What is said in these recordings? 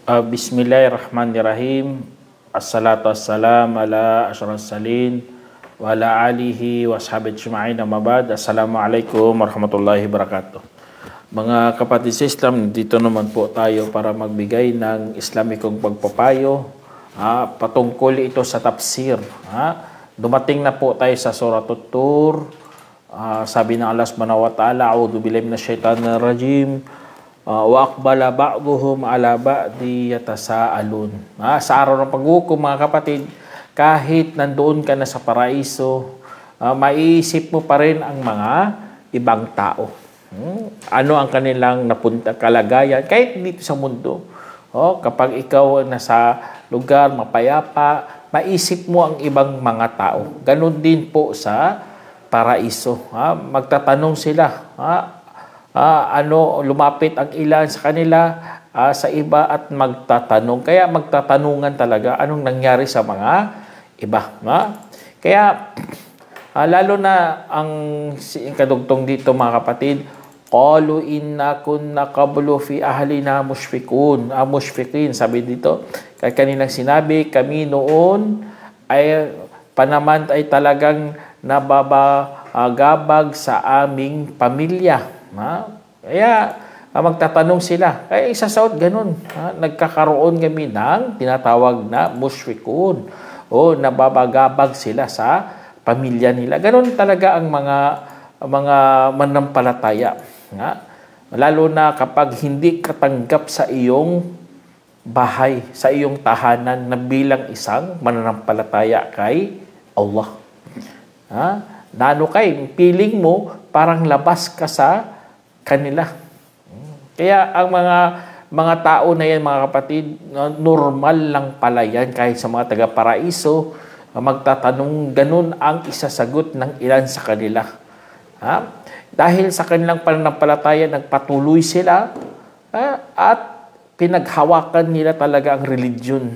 Bismillahirrahmanirrahim. Assalatu wassalam ala asyrafis salin wa ala alihi wa ashabihi ajma'in, amma ba'd. Assalamualaikum warahmatullahi wabarakatuh. Mga kapatid sa Islam, dito naman po tayo para magbigay ng Islamikong pagpapayo patungkol ito sa tafsir. Dumating na po tayo sa Suratul Tur. Sabi ng Allah subhanahu wa ta'ala, a'udhu billahi minash shaitanir rajim. Wa aqbala ba'duhum ala ba'di yatasaalun. Sa araw ng paghukom, mga kapatid, kahit nandoon ka na sa paraiso, maiisip mo pa rin ang mga ibang tao. Ano ang kanilang napunta kalagayan kahit dito sa mundo. Kapag ikaw nasa lugar mapayapa, maisip mo ang ibang mga tao. Ganon din po sa paraiso. Magtatanong sila, lumapit ang ilan sa kanila sa iba at magtatanong. Kaya magtatanungan talaga anong nangyari sa mga iba. Kaya lalo na ang kadugtong dito, mga kapatid, qalu inna kunna qablu fi ahlina mushfiqin. Sabi dito, kaya kanilang sinabi, kami noon ay panaman ay talagang nababagabag sa aming pamilya. Kaya magtatanong sila. Kaya isa sa ganun. Nagkakaroon kami ng tinatawag na mushfiqun. Nababagabag sila sa pamilya nila. Ganun talaga ang mga manampalataya. Lalo na kapag hindi katanggap sa iyong bahay, sa iyong tahanan na bilang isang mananampalataya kay Allah. Piling mo parang labas ka sa kanila. Kaya ang mga tao na yan, mga kapatid, normal lang pala yan kahit sa mga taga-paraiso, magtatanong, ganun ang isasagot ng ilan sa kanila. Dahil sa kanilang pananampalataya, nagpatuloy sila at pinaghawakan nila talaga ang religion.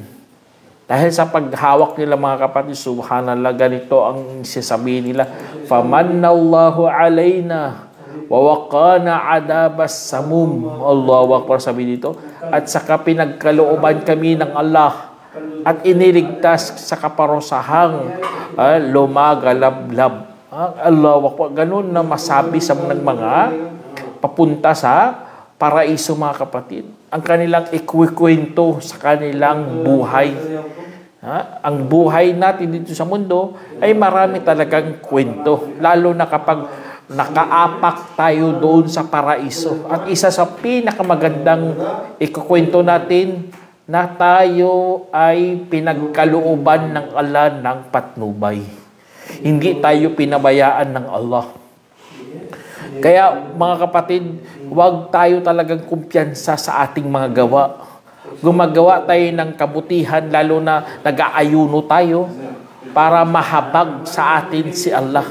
Dahil sa paghawak nila, mga kapatid, subhanallah, ganito ang sasabihin nila, famannallahu alayna wa waqana adabas samum. Allahu akbar, sabi dito. At saka pinagkalooban kami ng Allah at iniligtas sa kaparosahang lumagalablab. Allahu akbar. Ganun na masabi sa mga papunta sa paraiso, mga kapatid. Ang kanilang ikwikwento sa kanilang buhay. Ang buhay natin dito sa mundo ay marami talagang kwento. Lalo na kapag nakaapak tayo doon sa paraiso. At isa sa pinakamagandang ikukwento natin na tayo ay pinagkalooban ng Allah ng patnubay. Hindi tayo pinabayaan ng Allah. Kaya, mga kapatid, huwag tayo talagang kumpiyansa sa ating mga gawa. Gumagawa tayo ng kabutihan, lalo na nag-aayuno tayo para mahabag sa atin si Allah.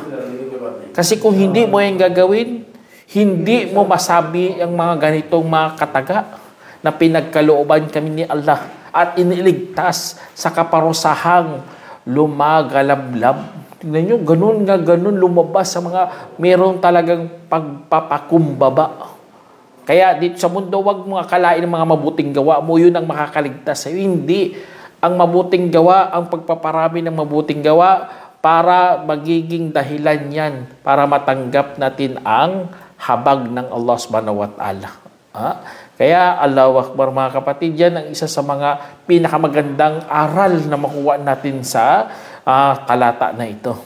Kasi kung hindi mo yung gagawin, hindi mo masabi ang mga ganitong mga kataga na pinagkalooban kami ni Allah at iniligtas sa kaparosahang lumagalablab. Tingnan nyo, ganun lumabas sa mga meron talagang pagpapakumbaba. Kaya dito sa mundo, wag mo akalain ng mga mabuting gawa mo, yun ang makakaligtas sa'yo. Hindi. Ang mabuting gawa, ang pagpaparami ng mabuting gawa, para magiging dahilan yan para matanggap natin ang habag ng Allah subhanahu wa ta'ala. Kaya Allahu akbar, mga kapatid, yan ang isa sa mga pinakamagandang aral na makuha natin sa talata na ito.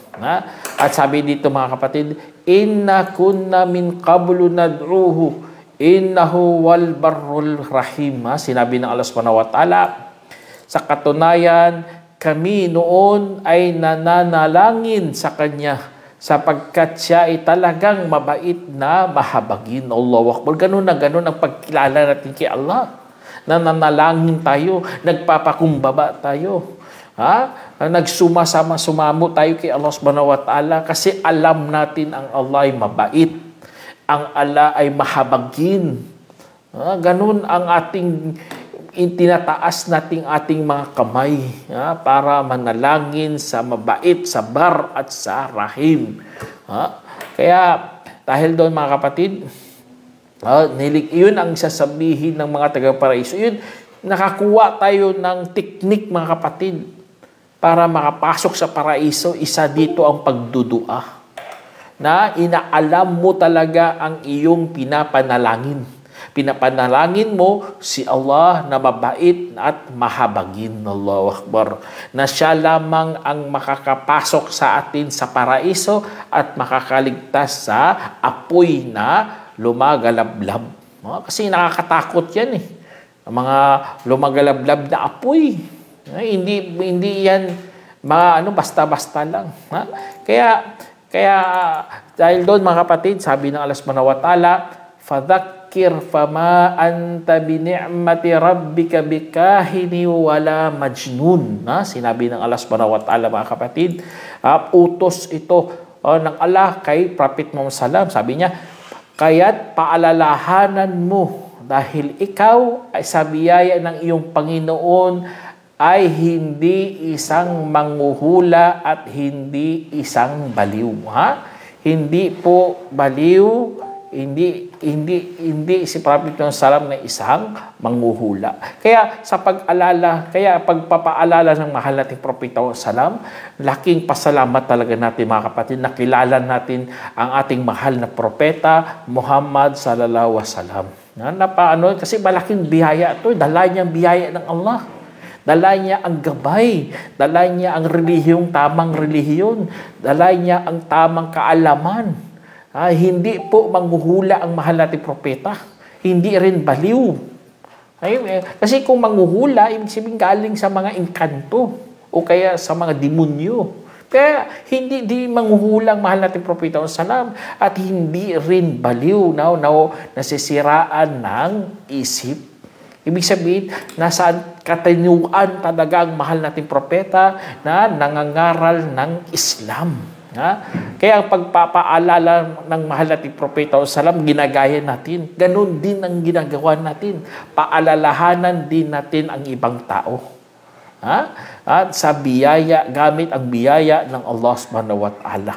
At sabi dito, mga kapatid, inna kunna min qablu nad'uhu innahu wal barrul rahim. Sinabi ng Allah subhanahu wa ta'ala, sa katunayan, kami noon ay nananalangin sa Kanya sapagkat Siya ay talagang mabait na mahabagin. Allahu akbar. Ganun ang pagkilala natin kay Allah. Nananalangin tayo, nagpapakumbaba tayo. Sumamo tayo kay Allah subhanahu wa ta'ala kasi alam natin ang Allah ay mabait. Ang Allah ay mahabagin. Ganun ang ating tinataas nating ating mga kamay para manalangin sa mabait, sa bar at sa rahim. Kaya dahil doon, mga kapatid, yun ang sasabihin ng mga taga-paraiso. Yun, nakakuha tayo ng teknik, mga kapatid, para makapasok sa paraiso. Isa dito ang pagdudua, na inaalam mo talaga ang iyong pinapanalangin. Pinapanalangin mo si Allah na mabait at mahabagin. Allahu Akbar. Na siya lamang ang makakapasok sa atin sa paraiso at makakaligtas sa apoy na lumagalablab. Kasi nakakatakot yan eh. Ang mga lumagalablab na apoy. Hindi yan basta-basta lang. Kaya dahil doon, mga kapatid, sabi ng Allah subhanahu wa ta'ala, fadhakkir fama anta bini'mati rabbika bikahini wala majnun. Sinabi ng Allah subhanahu wa ta'ala, mga kapatid, utos ito ng Allah kay Prophet Muhammad sallam. Sabi niya, kaya't paalalahanan mo dahil ikaw ay sa biyaya ng iyong Panginoon ay hindi isang manghuhula at hindi isang baliw. Hindi po baliw, hindi si Prophet Muhammad sallam na isang manghuhula. Kaya sa pagpapaalala ng mahal nating Prophet sallam, laking pasalamat talaga natin, mga kapatid, nakilala natin ang ating mahal na propeta Muhammad sallallahu alaihi wasallam. Kasi malaking biyaya ito, dala niyang biyaya ng Allah. Dala niya ang gabay, dala niya ang tamang relihiyon, dala niya ang tamang kaalaman. Hindi po manghuhula ang mahal nating propeta. Hindi rin baliw. Kasi kung manghuhula, ibig sabihin galing sa mga engkanto o kaya sa mga demonyo. Kaya hindi manghuhula ang mahal nating propeta salam at hindi rin baliw nasisiraan ng isip. Ibig sabihin, nasa katanyuan talaga ang mahal nating propeta na nangangaral ng Islam. Kaya ang pagpapaalala ng mahal nating propeta salam, ginagaya natin. Ganon din ang ginagawa natin. Paalalahanan din natin ang ibang tao. At sa biyaya, gamit ang biyaya ng Allah subhanahu wa ta'ala.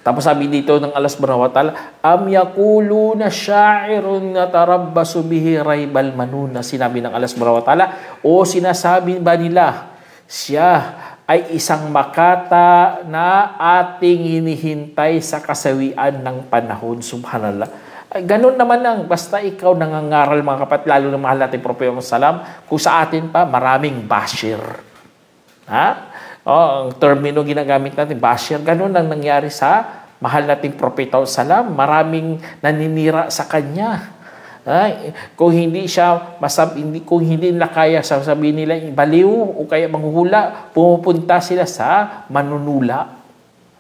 Tapos sabi dito ng Allah subhanahu wa ta'ala, am yakuluna sya'irun natarabbasu bihi raibal manun. Sinabi ng Allah subhanahu wa ta'ala, o sinasabi ba nila, siya ay isang makata na ating hinihintay sa kasawian ng panahon. Subhanallah. Ganun naman lang, basta ikaw nangangaral, mga kapatid, lalo na mahal natin Propeta salam, kung sa atin pa, maraming bashir. Ang termino ginagamit natin, bashir, ganun ang nangyari sa mahal nating Propeta salam. Maraming naninira sa kanya. Kung hindi nila kaya, sasabihin nila baliw o kaya manghuhula, pumupunta sila sa manunula.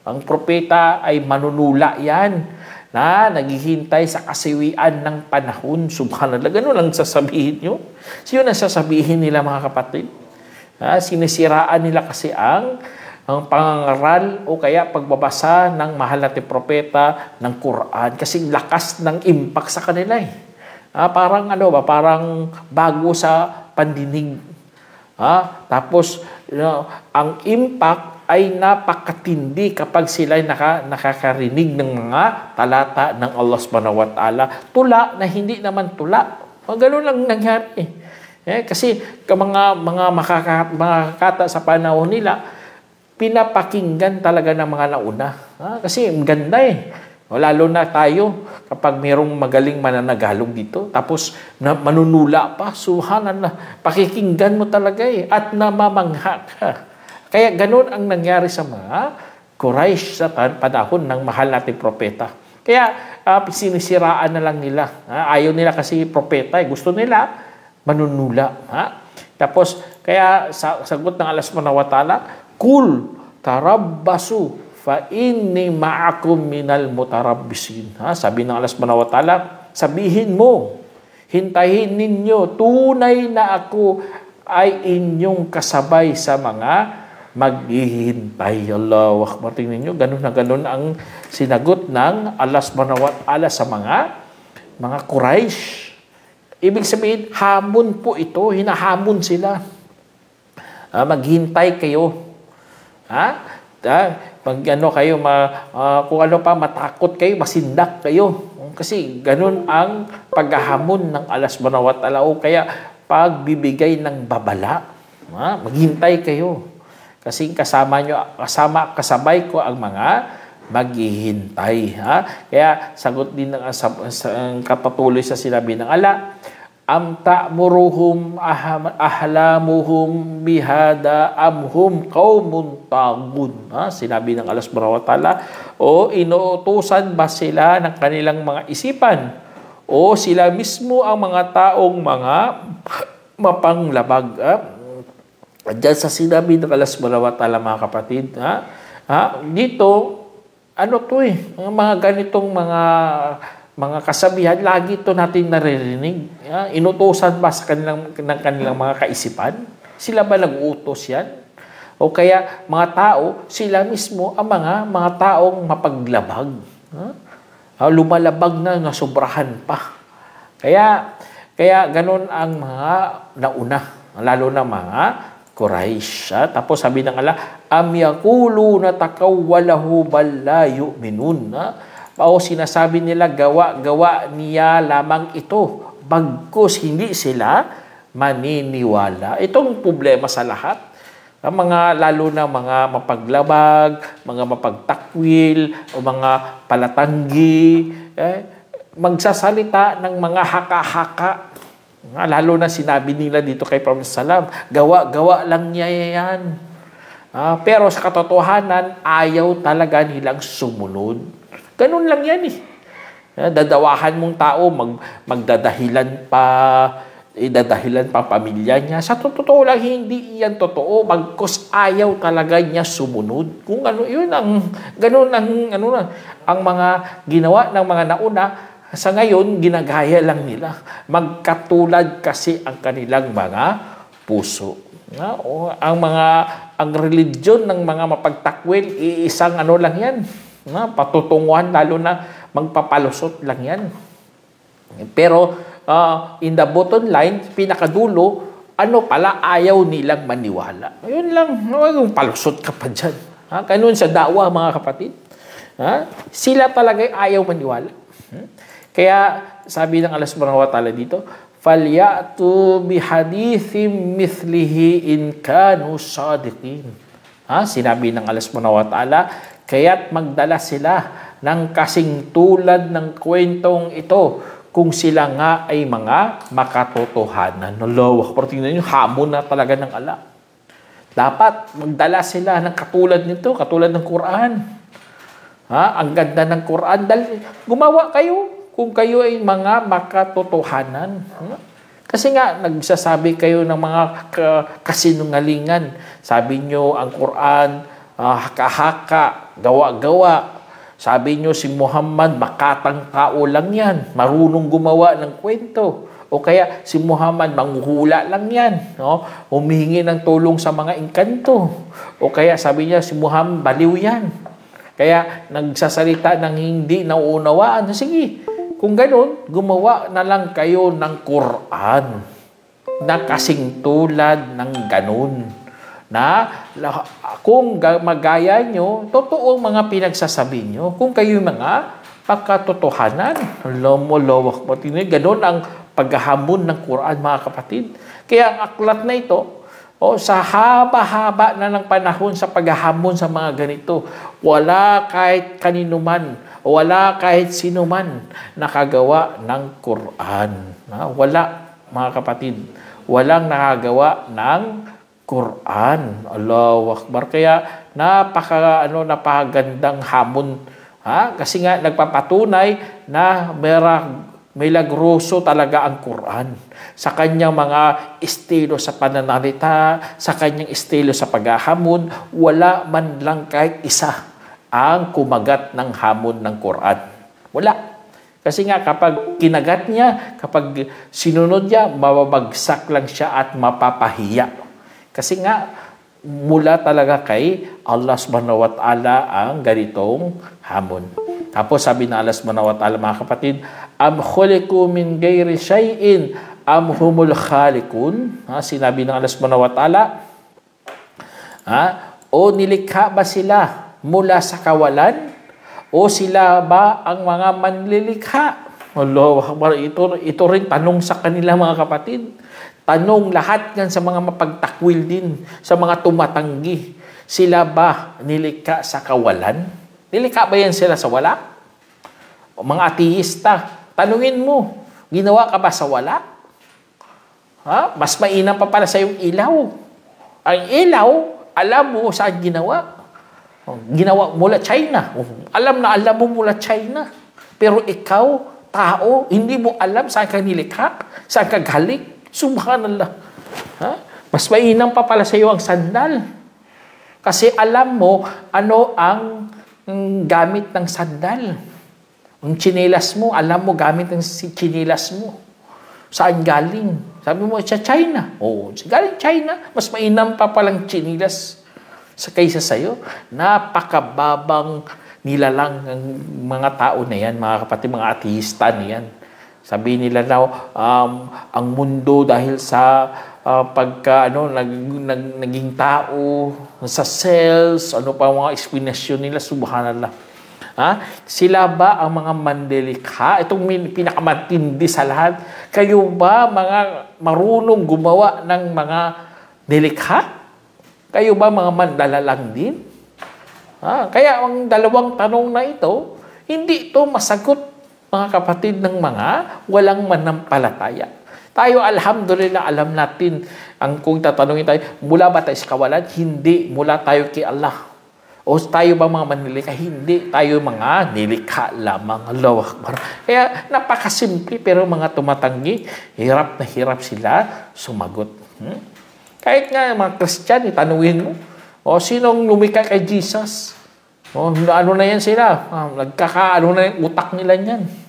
Ang propeta ay manunula yan, na naghihintay sa kasiwian ng panahon. Subhanallah, ganun lang sasabihin nyo. So yun ang sasabihin nila, mga kapatid. Sinisiraan nila kasi ang pangangaral o kaya pagbabasa ng mahal nating propeta ng Quran. Kasi lakas ng impact sa kanila eh. Parang parang bago sa pandinig. Tapos ang impact ay napakatindi kapag sila nakakarinig ng mga talata ng Allah subhanahu wa ta'ala. Tula na hindi naman tula. Ganun lang nangyari. Kasi mga makakata sa panahon nila, pinapakinggan talaga ng mga nauna. Kasi ganda eh. Lalo na tayo, kapag mayroong magaling mananagalog dito, tapos manunula pa, subhanallah, pakikinggan mo talaga eh, at namamangha ka. Kaya ganun ang nangyari sa mga Quraysh sa panahon ng mahal nating propeta. Kaya sinisiraan na lang nila. Ayaw nila kasi propeta, gusto nila manunula. Tapos, kaya sagot ng Allah subhanahu wa ta'ala, Kul tarabbasu fa inni ma'akum minal mutarabbisin. Sabi ng Allah subhanahu wa ta'ala, sabihin mo, hintayin ninyo, tunay na ako ay inyong kasabay sa mga maghihintay. Allahu Akbar. Tingnan nyo, ganun na ganun ang sinagot ng Allah subhanahu wa ta'ala sa mga Quraysh. Ibig sabihin, hamon po ito, hinahamon sila. Maghintay kayo. Pag kayo, kung matakot kayo, masindak kayo. Kasi ganun ang paghahamon ng Allah subhanahu wa ta'ala o kaya pagbibigay ng babala. Maghintay kayo. Kasi kasabay ko ang mga maghihintay. Kaya sagot din ang kapatuloy sa sinabi ng Allah, am ta'muruhum ahlamuhum bihada amhum qaumun tagun. Sinabi ng Allah subhanahu wa ta'ala, o inuutusan ba sila ng kanilang mga isipan o sila mismo ang mga taong mga mapanglabag. Diyan sa sinabi ng Allah subhanahu wa ta'ala, mga kapatid, dito ano to mga ganitong mga kasabihan, lagi ito natin naririnig. Inutusan ba sa kanilang mga kaisipan? Sila ba nag-uutos yan? O kaya mga tao, sila mismo ang mga taong mapaglabag. Lumalabag na sobrahan pa. Kaya ganun ang mga nauna, lalo na mga Quraysh. Tapos sabi ng Allah, am yaquluna takawwalahu bal la yu'minun. O sinasabi nila gawa niya lamang ito, bagkus hindi sila maniniwala. Itong problema sa lahat, ang lalo na mga mapaglabag, mga mapagtakwil, o mga palatanggi, magsasalita ng mga haka-haka. Lalo na sinabi nila dito kay Prophet Salam, gawa lang niya yan. Pero sa katotohanan, ayaw talaga nilang sumunod. Ganun lang yan Dadawahan mong tao, magdadahilan pa, idadahilan pa pamilya niya. Sa totoo lang, hindi yan totoo. Bagkus ayaw talaga niya sumunod. Kung ano, yun ganun ang mga ginawa ng mga nauna, sa ngayon, ginagaya lang nila. Magkatulad kasi ang kanilang mga puso. Ang religion ng mga mapagtakwil, iisang lang yan. Patutunguhan, lalo na magpapalusot lang yan. Pero in the bottom line, pinakadulo, pala ayaw nilang maniwala. Yun lang, palusot ka pa dyan. Ganun sa dawa, mga kapatid. Sila talaga ayaw maniwala. Kaya sabi ng Allah subhanahu wa ta'ala dito, falyatu bihadithim mithlihi in kanu sadiqin. Sinabi ng Allah subhanahu wa ta'ala, kaya't magdala sila ng kasing tulad ng kwentong ito kung sila nga ay mga makatotohanan. Nalawak. Pero tingnan nyo, hamon na talaga ng Allah. Dapat magdala sila ng katulad nito, katulad ng Quran. Ang ganda ng Quran. Dahil gumawa kayo kung kayo ay mga makatotohanan. Kasi nga, nagsasabi kayo ng mga kasinungalingan. Sabi nyo, ang Quran, haka-haka, gawa-gawa. Sabi nyo, si Muhammad, makatang tao lang yan. Marunong gumawa ng kwento. O kaya, si Muhammad, manghuhula lang yan. Humihingi ng tulong sa mga engkanto. O kaya, sabi niya, si Muhammad, baliw yan. Kaya, nagsasalita ng hindi nauunawaan. Sige, kung ganun, gumawa na lang kayo ng Quran na kasing tulad ng ganun. Na kung magaya nyo, totoo mga pinagsasabi nyo. Kung kayo mga pagkatotohanan, lawak mo. Ganon ang paghahamon ng Quran, mga kapatid. Kaya ang aklat na ito, sa haba-haba na ng panahon sa paghahamon sa mga ganito, wala kahit kanino man, wala kahit sino man nakagawa ng Quran. Wala, mga kapatid. Walang nakagawa ng Quran. Allahu Akbar. Kaya napakagandang hamon. Kasi nga nagpapatunay na milagroso talaga ang Quran. Sa kanyang mga estilo sa pananalita, sa kanyang estilo sa paghahamon, wala man lang kahit isa ang kumagat ng hamon ng Quran. Wala. Kasi nga kapag kinagat niya, kapag sinunod niya, mababagsak lang siya at mapapahiya. Kasi nga, mula talaga kay Allah subhanahu wa ta'ala ang ganitong hamon. Tapos sabi na Allah subhanahu wa ta'ala, mga kapatid, am khuliqu min ghairi shay'in am humul khaliqun. Sinabi ng Allah subhanahu wa ta'ala, o nilikha ba sila mula sa kawalan? O sila ba ang mga manlilikha? Allahu Akbar, ito rin tanong sa kanila mga kapatid. Tanong lahat yan sa mga mapagtakwil din, sa mga tumatanggi. Sila ba nilikha sa kawalan? Nilikha ba yan sila sa wala? O mga ateista, tanungin mo, ginawa ka ba sa wala? Ha? Mas mainam pa pala sa yung ilaw. Ang ilaw, alam mo saan ginawa. Ginawa mula China. Alam mo mula China. Pero ikaw, tao, hindi mo alam saan ka nilikha, saan ka galing. Subhanallah. Ha? Mas mainam pa pala sa iyo ang sandal. Kasi alam mo ano ang gamit ng sandal. Ang tsinelas mo, alam mo gamit ng tsinelas mo. Saan galing? Sabi mo, sa China. Oo, galing China. Mas mainam pa palang tsinelas kaysa sa'yo. Napakababang nilalang ng mga tao na yan, mga kapatid, mga ateista na yan. Sabi nila daw, ang mundo dahil sa naging tao, sa cells, ano pa mga explanation nila, subhanallah. Ha? Sila ba ang mga manlilikha? Itong pinakamatindi sa lahat. Kayo ba mga marunong gumawa ng mga nilikha? Kayo ba mga mandalalang din? Ha? Kaya ang dalawang tanong na ito, hindi ito masagot, mga kapatid, ng mga walang manampalataya. Tayo, alhamdulillah, alam natin, kung tatanungin tayo, mula ba tayo sa kawalan? Hindi. Mula tayo kay Allah. O tayo ba mga manlilikha? Hindi. Tayo mga nilikha lamang. Allahu Akbar. Kaya napakasimple, pero mga tumatanggi, hirap na hirap sila sumagot. Kahit nga mga Christian, itanungin mo, o sinong lumikha kay Jesus? O ano na yan sila? Nagkakaano na yung utak nila yan.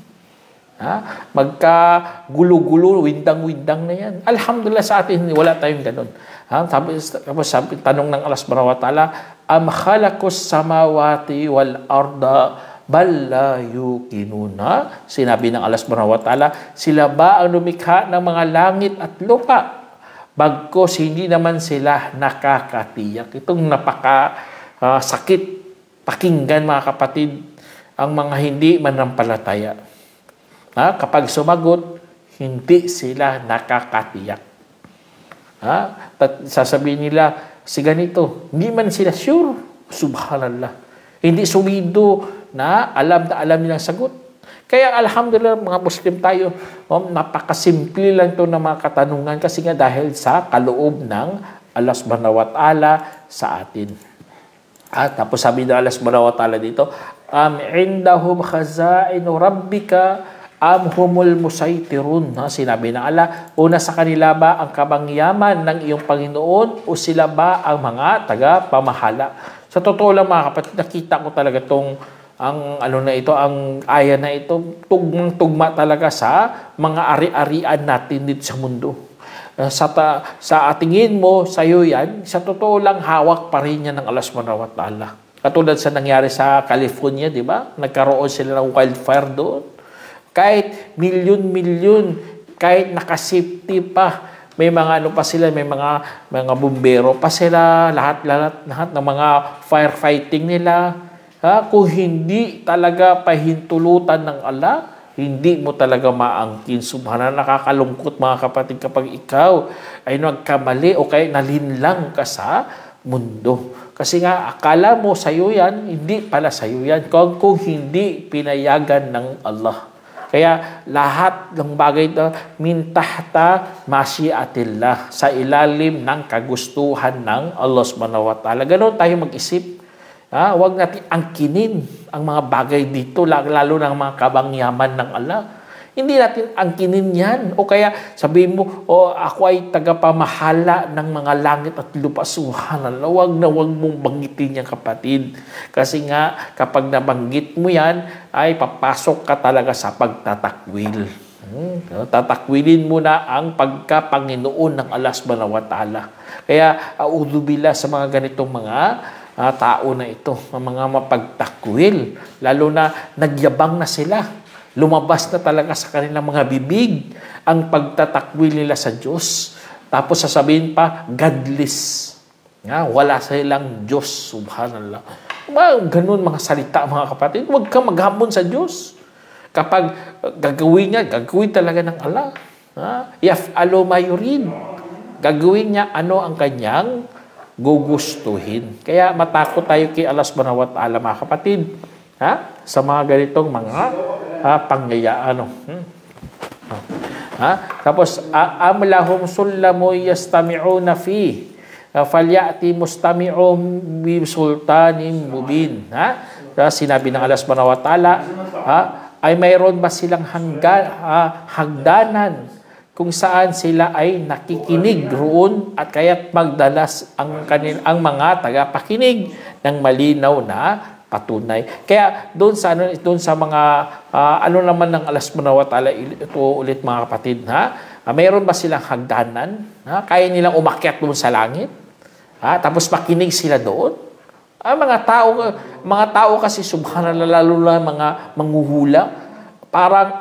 Ha? Magka-gulo-gulo, windang-windang na yan. Alhamdulillah sa atin, wala tayong ganun. Ha? Sabi, tanong ng Allah subhanahu wa ta'ala, am khalaqus samawati wal arda bal la yuqinuna. Sinabi ng Allah subhanahu wa ta'ala, sila ba ang lumikha ng mga langit at lupa? Bagkos hindi naman sila nakakatiyak. Itong napaka-sakit pakinggan, mga kapatid, ang mga hindi manampalataya. Ha? Kapag sumagot, hindi sila nakakatiyak. Ha? Sasabihin nila, si ganito, hindi man sila sure. Subhanallah. Hindi sumido na alam nilang sagot. Kaya alhamdulillah, mga Muslim tayo, napakasimple lang ito ng mga katanungan kasi nga dahil sa kaloob ng Allah subhanahu wa ta'ala sa atin. Tapos sabi ng Allah subhanahu wa ta'ala dito, indahum khazainu rabbika am humul musaytirun. Sinabi ng Allah, una sa kanila ba ang kabangyaman ng iyong Panginoon o sila ba ang mga taga-pamahala? Sa totoo lang, mga kapatid, nakita ko talaga ang aya na ito, tugmang-tugma talaga sa mga ari-arian natin dito sa mundo. Sa tingin mo, sa iyo yan, sa totoo lang, hawak pa rin yan ng Allah subhanahu wa ta'ala. Katulad sa nangyari sa California, di ba? Nagkaroon sila ng wildfire doon. Kahit milyon-milyon, kahit nakasafety pa, may mga pa sila, may mga bumbero pa sila, lahat ng mga firefighting nila. Kung hindi talaga pahintulutan ng Allah, hindi mo talaga maangkin. Subhanallah, nakakalungkot, mga kapatid, kapag ikaw ay nagkamali o kaya nalinlang ka sa mundo. Kasi nga, akala mo sa'yo yan, hindi pala sa'yo yan. Kung hindi pinayagan ng Allah. Kaya lahat ng bagay ito, min tahta masyiatillah, sa ilalim ng kagustuhan ng Allah subhanahu wa ta'ala. Ganon tayo mag-isip. Huwag natin angkinin ang mga bagay dito, lalo ng mga kabangyaman ng Allah. Hindi natin angkinin yan. O kaya sabihin mo, ako ay tagapamahala ng mga langit at lupa. Subhanallah, huwag mong banggitin yan, kapatid. Kasi nga, kapag nabanggit mo yan, ay papasok ka talaga sa pagtatakwil. Tatakwilin mo na ang pagka-Panginoon ng Allah subhanahu wa ta'ala. Kaya, auzubillah sa mga ganitong mga tao na ito, mga mapagtakwil. Lalo na nagyabang na sila. Lumabas na talaga sa kanilang mga bibig ang pagtatakwil nila sa Diyos. Tapos sasabihin pa, godless. Wala silang Diyos. Subhanallah. Ganun mga salita, mga kapatid. Huwag kang maghambon sa Diyos. Kapag gagawin talaga ng Allah. Yaf'alu ma yurid. Gagawin niya ano ang kanyang gugustuhin. Kaya matakot tayo kay Allah subhanahu wa ta'ala, mga kapatid. Sa mga ganitong mga pangyayaan. Tapos, am lahum sullamu yastami'una fi falyati mustami'um bi sultanin mubin. Sinabi ng Allah subhanahu wa ta'ala, ay mayroon ba silang hagdanan kung saan sila ay nakikinig roon at kaya't magdalas ang mga tagapakinig ng malinaw na patunay. Kaya doon sa mga ano naman ng Allah subhanahu wa ta'ala, ito ulit mga kapatid, mayroon ba silang hagdanan? Kaya nilang umakyat doon sa langit? Tapos makinig sila doon? Mga tao kasi subhanallah, lalo na mga manghuhula, parang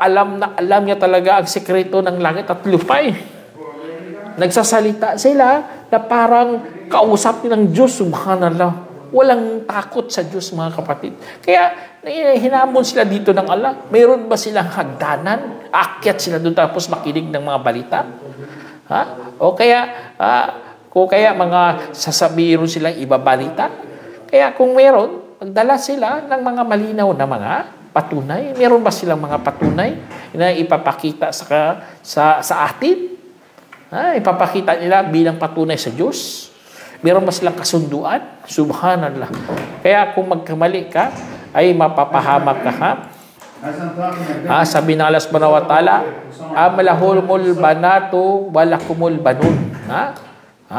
alam niya talaga ang sekreto ng langit at lupa. Nagsasalita sila na parang kausap ng Diyos, subhanallah. Walang takot sa Diyos, mga kapatid. Kaya hinamon sila dito ng Allah. Mayroon ba silang hagdanan? Aakyat sila doon tapos makinig ng mga balita? O kaya mga sasabihin silang ibabalita? Kaya kung mayroon, magdala sila ng mga malinaw na mga patunay. Mayroon ba silang mga patunay na ipapakita sa atin? Ipapakita nila bilang patunay sa Diyos? Meron ba silang kasunduan? Subhanallah. Kaya kung magkamali ka, ay mapapahamak ka. Sabi ng Allah subhanahu wa ta'ala, amalahumul banatu walakumul banun.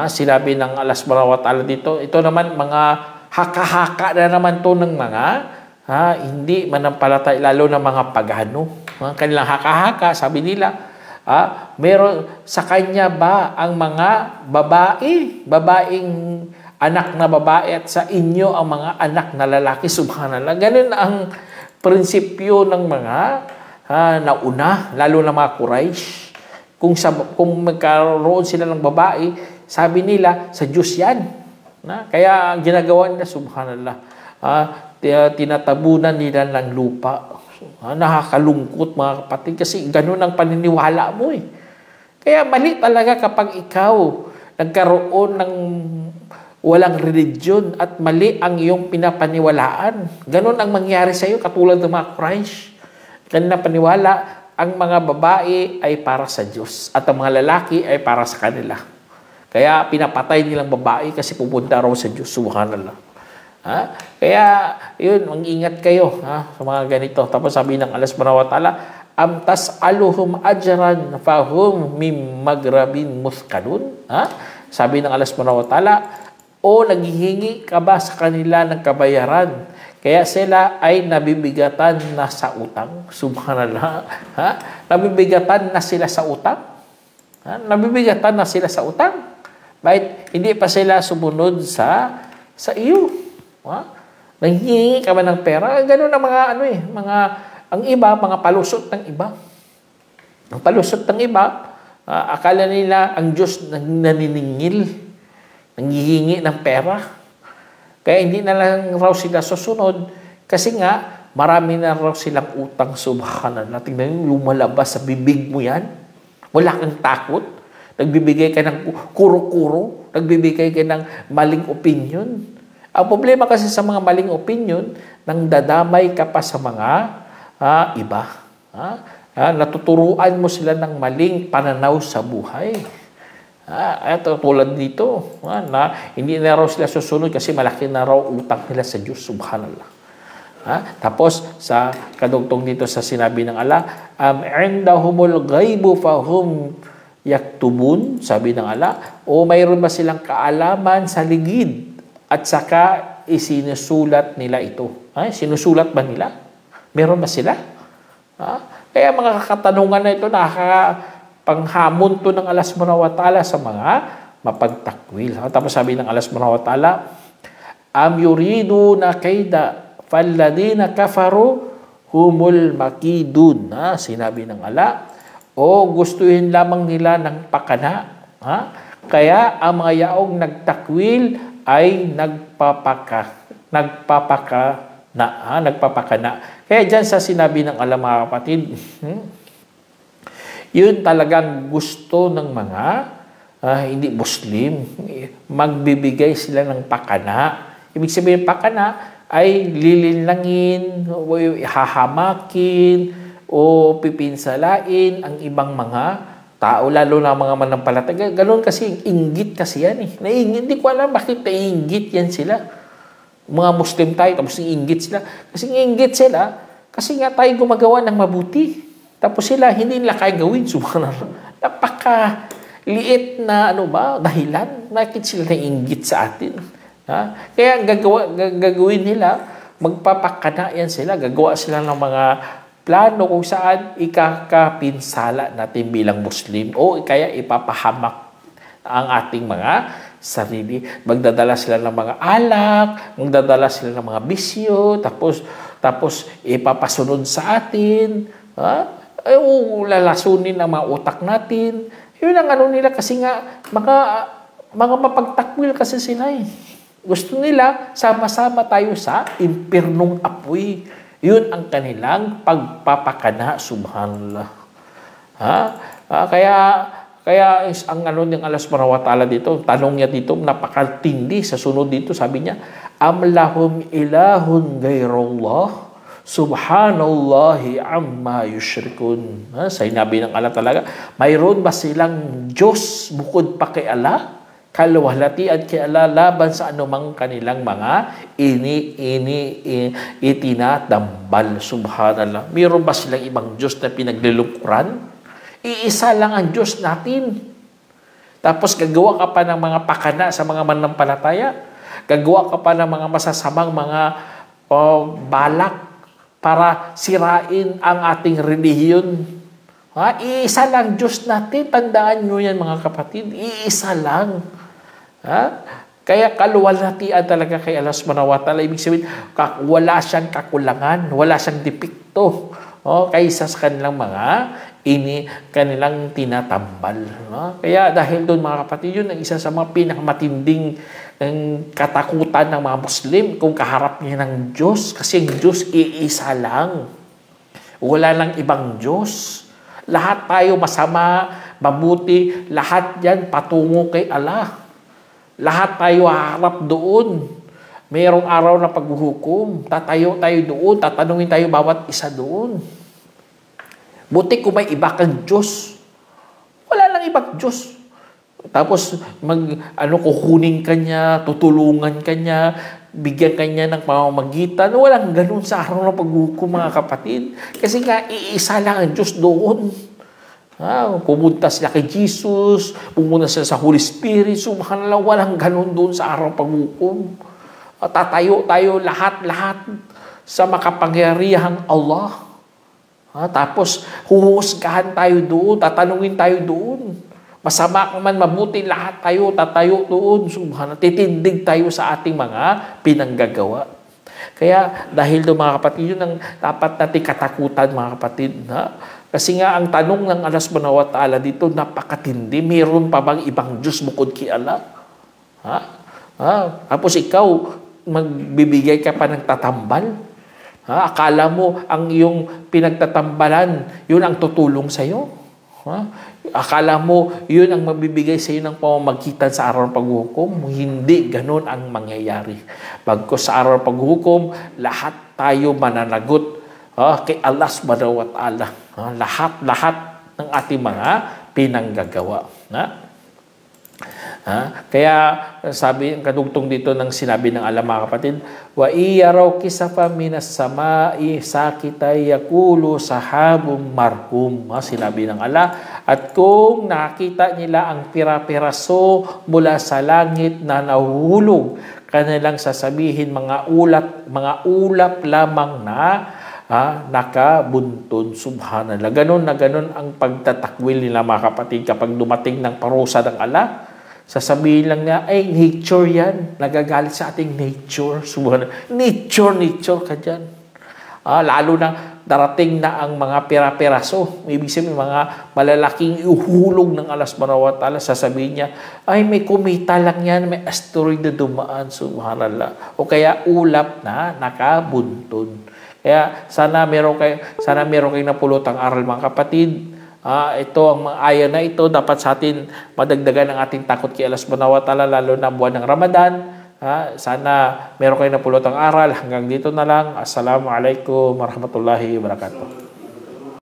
Sinabi ng Allah subhanahu wa ta'ala dito, ito naman mga haka-haka na naman to ng mga hindi manampalataya, lalo na mga pagano. Mga kanilang haka-haka, sabi nila, meron sa kanya ba ang mga babaeng anak na babae at sa inyo ang mga anak na lalaki? Subhanallah. Ganun ang prinsipyo ng mga nauna, lalo na mga Quraysh. Kung magkaroon sila ng babae, sabi nila, sa Diyos yan. Kaya ginagawa nila, subhanallah, tinatabunan nila ng lupa. Nakakalungkot, mga kapatid, kasi ganun ang paniniwala mo. Kaya mali talaga kapag ikaw nagkaroon ng walang religion at mali ang iyong pinapaniwalaan. Ganun ang mangyari sa iyo, katulad ng mga Quraysh. Kanila paniwala, ang mga babae ay para sa Diyos at ang mga lalaki ay para sa kanila. Kaya pinapatay nilang babae kasi pupunta raw sa Diyos. Subhanallah. Kaya, yun, mag-ingat kayo sa mga ganito. Tapos sabi ng Allah subhanahu wa ta'ala, am tas'aluhum ajran fahum mim magrabin muthkalun. Sabi ng Allah subhanahu wa ta'ala, o naghihingi ka ba sa kanila ng kabayaran? Kaya sila ay nabibigatan na sa utang. Subhanallah. Nabibigatan na sila sa utang? Nabibigatan na sila sa utang? Bakit hindi pa sila sumunod sa iyo? Nanghihingi ka ba ng pera? Ganun ang mga ang iba, mga palusot ng iba. Ang palusot ng iba, akala nila ang Diyos naniningil, nanghihingi ng pera. Kaya hindi na lang raw sila susunod kasi nga marami na raw silang utang. Subhanallah. Tingnan mo, lumalabas sa bibig mo yan. Wala kang takot. Nagbibigay ka ng kuro-kuro. Nagbibigay ka ng maling opinion. Ang problema kasi sa mga maling opinion, nang dadamay ka pa sa mga iba. Natuturuan mo sila ng maling pananaw sa buhay. Ito tulad dito, na hindi na raw sila susunod kasi malaki na raw utang nila sa Diyos. Subhanallah. Tapos, sa kadugtong dito sa sinabi ng Allah, indahumul ghaibu fahum yaktubun, sabi ng Allah, o mayroon ba silang kaalaman sa ligid? At saka isinusulat nila ito. Sinusulat ba nila? Meron ba sila? Kaya mga katanungan na ito, nakakapanghamon to ng Allah subhanahu wa ta'ala sa mga mapagtakwil. Tapos sabi ng Allah subhanahu wa ta'ala, am yuriduna kaida falladina kafaru humul makidun. Sinabi ng Allah, o gustuhin lamang nila ng pakana. Kaya ang mga yaong nagtakwil ay nagpapakana. Kaya dyan sa sinabi ng Allah, mga kapatid, yun talagang gusto ng mga hindi Muslim. Magbibigay sila ng pakana. Ibig sabihin, pakana ay lilinlangin, o hahamakin, o pipinsalain ang ibang mga tao, lalo na mga manampalataya. Ganon kasi, inggit kasi yan eh. Hindi ko alam bakit naiinggit yan sila. Mga Muslim tayo, tapos iinggit sila. Kasi iinggit sila, kasi nga tayo gumagawa ng mabuti. Tapos sila, hindi nila kaya gawin. Subhanallah. Napaka-liit na dahilan. Bakit sila naiinggit sa atin? Ha? Kaya gagawin nila, magpapakana yan sila. Gagawa sila ng mga plano kung saan ikakapinsala natin bilang Muslim o kaya ipapahamak ang ating mga sarili. Magdadala sila ng mga alak, magdadala sila ng mga bisyo, tapos ipapasunod sa atin, lalasunin ang mga utak natin. Yun ang nila kasi nga mga mapagtakwil kasi sila eh. Gusto nila sama-sama tayo sa impernong apoy. Yun ang kanilang pagpapakana, subhanallah. Kaya ang ng Allah subhanahu wa ta'ala dito, tanong niya dito, napakatindi sa sunod dito, sabi niya, am lahum ilahun gairullah, subhanallahi amma yushrikun. Sinabi ng Allah talaga, mayroon ba silang Diyos bukod pa kay Allah? Kalwalati at kay Allah laban sa anumang kanilang mga itinatambal. Subhanallah. Mayroon ba silang ibang Diyos na pinaglilungkuran? Iisa lang ang Diyos natin. Tapos gagawa ka pa ng mga pakana sa mga manampalataya. Gagawa ka pa ng mga masasamang mga balak para sirain ang ating relihiyon. Iisa lang Diyos natin. Tandaan nyo yan, mga kapatid. Iisa lang. Kaya kaluwalhatian talaga kay Allah subhanahu wa ta'ala. Ibig sabihin, wala siyang kakulangan, wala siyang depekto kaysa sa kanilang mga kanilang tinatambal. Kaya dahil doon, mga kapatid, yun ang isa sa mga pinakamatinding katakutan ng mga Muslim kung kaharap niya ng Diyos. Kasi ang Diyos iisa lang. Wala lang ibang Diyos. Lahat tayo masama, mabuti, lahat yan patungo kay Allah. Lahat tayo haharap doon. Mayroong araw na paghuhukom. Tatayo tayo doon. Tatanungin tayo bawat isa doon. Buti kung may iba kang Diyos. Wala lang ibang Diyos. Tapos, kukunin ka niya, tutulungan ka niya, bigyan ka niya ng pamamagitan. Walang ganun sa araw ng paghuhukom, mga kapatid. Kasi nga, iisa lang ang Diyos doon. Pumunta sila kay Jesus, pumunta sila sa Holy Spirit, subhanallah, walang ganun doon sa araw paghukom. Tatayo tayo lahat sa makapangyarihang Allah. Tapos huhusgahan tayo doon, tatanungin tayo doon. Masama ka man, mabuti, lahat tayo tatayo doon. Subhanallah, titindig tayo sa ating mga pinanggagawa. Kaya dahil doon, mga kapatid, yun ang dapat natin katakutan, mga kapatid. Kasi nga, ang tanong ng Allah subhanahu wa ta'ala dito, napakatindi. Mayroon pa bang ibang Diyos bukod kay Allah? Tapos ikaw, magbibigay ka pa ng tatambal? Akala mo, ang iyong pinagtatambalan, yun ang tutulong sa'yo? Akala mo, yun ang mabibigay sa'yo ng pamamagitan sa araw ng paghuhukom? Hindi, ganun ang mangyayari. Bagkus sa araw ng paghuhukom, lahat tayo mananagot kay Allah subhanahu wa ta'ala. Lahat ng ating mga pinanggagawa. Kaya sabi, ang kadugtong dito ng sinabi ng Allah, mga kapatid, wa iyaraw kisafa minas samai sakitay yakulu sahabum marhum. Sinabi ng Allah, at kung nakita nila ang pira-piraso mula sa langit na nahuhulog, kanilang sasabihin mga ulap lamang na nakabuntun. Subhanallah. Ganon na ganon ang pagtatakwil nila, mga kapatid, kapag dumating ng parusa ng Allah. Sasabihin lang niya, ay, nature yan. Nagagalit sa ating nature. Subhanallah. Nature ka dyan. Lalo na darating na ang mga pira-piraso. Ibig sabihin, mga malalaking ihulog ng Allah subhanahu wa ta'ala. Sasabihin niya, ay, may kumita lang yan. May asteroid na dumaan. Subhanallah. O kaya ulap na nakabuntun. Kaya sana meron kayong napulutang aral mga kapatid. Ito ang mga aya na ito dapat sa atin madagdagan ang ating takot kay Allah subhanahu wa ta'ala lalo na buwan ng Ramadan. Sana meron kayong napulutang aral. Hanggang dito na lang. Assalamualaikum warahmatullahi wabarakatuh.